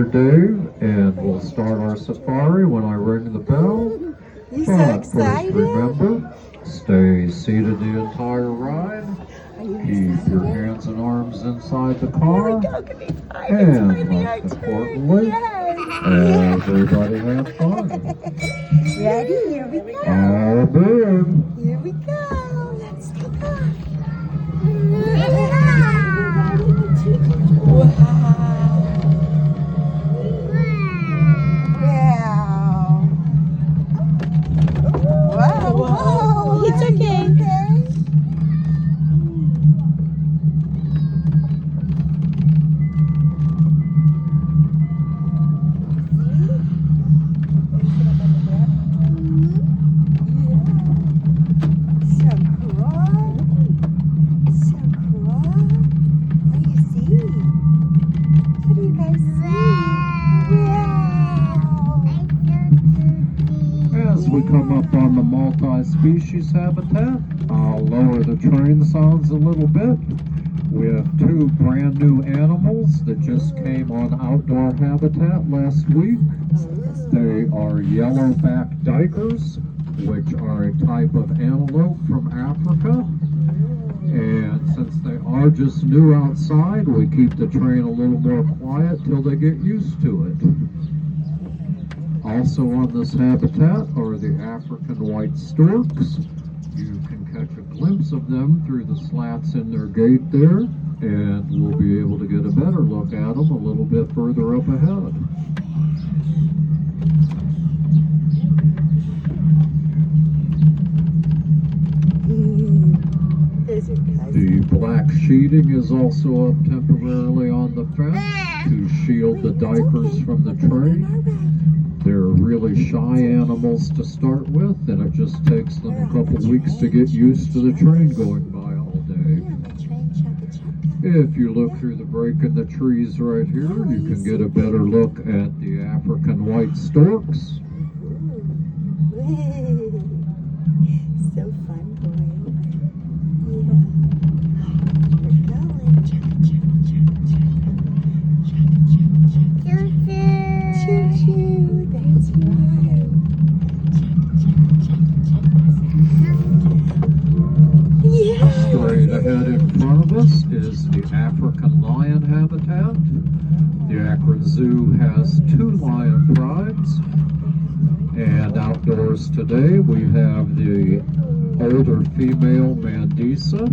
Dave, and we'll start our safari when I ring the bell. You so But excited? first remember, stay seated the entire ride. Keep your hands and arms inside the car. And most importantly, everybody have fun. Ready? Here we go. All aboard. Here we go. Let's take off. Wow. Wow. Wow. It's okay. As we come up on the multi-species habitat, I'll lower the train sounds a little bit. We have two brand new animals that just came on outdoor habitat last week. They are yellowback duikers, which are a type of antelope from Africa. And since they are just new outside, we keep the train a little more quiet till they get used to it. Also on this habitat are the African white storks. You can catch a glimpse of them through the slats in their gate there, and we'll be able to get a better look at them a little bit further up ahead. The black sheeting is also up temporarily on the fence to shield the duikers from the train. They're really shy animals to start with, and it just takes them a couple weeks to get used to the train going by all day. If you look through the break in the trees right here, you can get a better look at the African white storks. So fun, boy. Straight ahead in front of us is the African lion habitat. The Akron Zoo has two lion prides. And outdoors today we have the older female Mandisa